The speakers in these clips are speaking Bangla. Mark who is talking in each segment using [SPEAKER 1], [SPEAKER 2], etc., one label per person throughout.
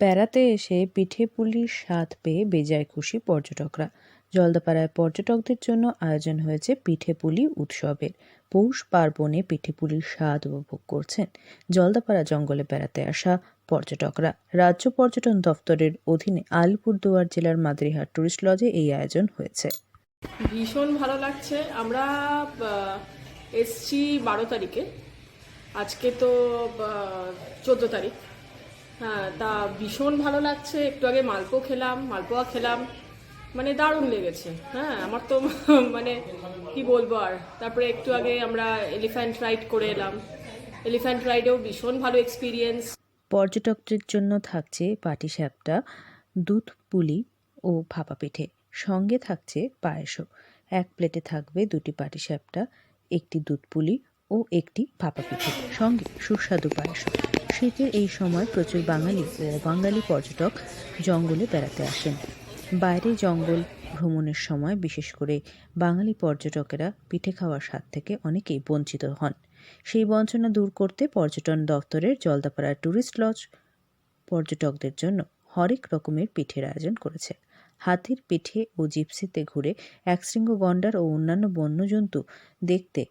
[SPEAKER 1] বেড়াতে এসে পিঠে পুলির স্বাদ পেয়ে বেজায় খুশি পর্যটকরা। জলদাপাড়ায় পর্যটকদের জন্য আয়োজন হয়েছে পিঠে পুলি উৎসবের। পৌষ পার্বণে পিঠে পুলির স্বাদ উপভোগ করছেন জলদাপাড়া জঙ্গলে বেড়াতে আসা পর্যটকরা। রাজ্য পর্যটন দফতরের অধীনে আলিপুরদুয়ার জেলার মাদারিহাট টুরিস্ট লজে এই আয়োজন হয়েছে।
[SPEAKER 2] ভীষণ ভালো লাগছে। আমরা এসছি 12 তারিখে, আজকে তো 14 তারিখ। হ্যাঁ, তা ভীষণ ভালো লাগছে। একটু আগে মালপোয়া খেলাম, মানে দারুণ লেগেছে। হ্যাঁ, আমার তো মানে কি বলবো আর। তারপরে একটু আগে আমরা এলিফ্যান্ট রাইড করে এলাম। এলিফ্যান্ট রাইডেও ভীষণ ভালো এক্সপিরিয়েন্স।
[SPEAKER 1] পর্যটকদের জন্য থাকছে পাটিসাপটা, দুধ পুলি ও ভাপা পিঠে, সঙ্গে থাকছে পায়েসও। এক প্লেটে থাকবে 2টি পাটিসাপটা, একটি দুধ পুলি ও একটি ভাপা পিঠে, সঙ্গে সুস্বাদু পায়েসও। শীতের এই সময় প্রচুর বাঙালি ও অবাঙালি পর্যটক জঙ্গলে বেড়াতে আসেন। বাইরে জঙ্গল ভ্রমণের সময় বিশেষ করে বাঙালি পর্যটকেরা পিঠে খাওয়ার স্বাদ থেকে অনেকেই বঞ্চিত হন। সেই বঞ্চনা দূর করতে পর্যটন দফতরের জলদাপাড়া টুরিস্ট লজ পর্যটকদের জন্য হরেক রকমের পিঠের আয়োজন করেছে। হাতির পিঠে ও জিপসিতে ঘুরে একশৃঙ্গ গন্ডার ও অন্যান্য বন্যজন্তু দেখতে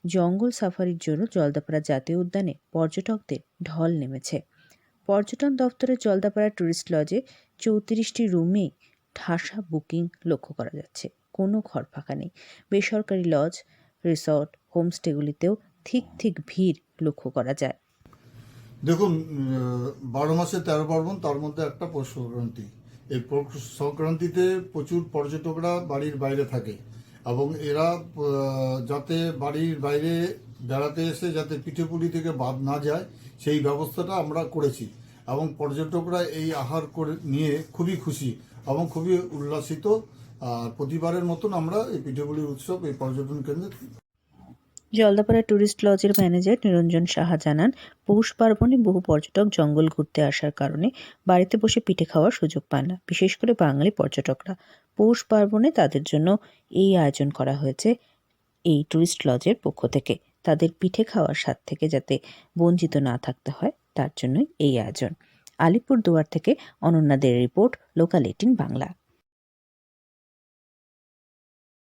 [SPEAKER 1] জঙ্গল সাফারির জন্য জলদাপাড়া জাতীয় উদ্যানে পর্যটকদের ঢল নেমেছে। পর্যটন দফতরের জলদাপাড়া টুরিস্ট লজে 34টি রুমে ঠাসা বুকিং লক্ষ্য করা যাচ্ছে। কোনো ঘর ফাঁকা নেই। বেসরকারি লজ, রিসর্ট, হোমস্টেগুলিতেও ঠিক ভিড় লক্ষ্য করা যায়।
[SPEAKER 3] দেখুন, 12 মাসে 13 পার্বণ, তার মধ্যে একটা পৌষ সংক্রান্তি। এই পৌষ সংক্রান্তিতে প্রচুর পর্যটকরা বাড়ির বাইরে থাকে এবং এরা যাতে বাড়ির বাইরে বেড়াতে এসে যাতে পিঠেপুলি থেকে বাদ না যায় সেই ব্যবস্থাটা আমরা করেছি এবং পর্যটকরা এই আহার করে নিয়ে খুবই খুশি এবং খুবই উল্লাসিত। আর প্রতিবারের মতন আমরা এই পিঠেপুলির উৎসব এই পর্যটন কেন্দ্রে।
[SPEAKER 1] জলদাপাড়া টুরিস্ট লজের ম্যানেজার নিরঞ্জন সাহা জানান, পৌষ পার্বণে বহু পর্যটক জঙ্গল ঘুরতে আসার কারণে বাড়িতে বসে পিঠে খাওয়ার সুযোগ পান না, বিশেষ করে বাঙালি পর্যটকরা। পৌষ পার্বণে তাদের জন্য এই আয়োজন করা হয়েছে এই টুরিস্ট লজের পক্ষ থেকে। তাদের পিঠে খাওয়ার স্বাদ থেকে যাতে বঞ্চিত না থাকতে হয় তার জন্যই এই আয়োজন। আলিপুরদুয়ার থেকে অনন্যা দের রিপোর্ট, লোকাল 18 বাংলা।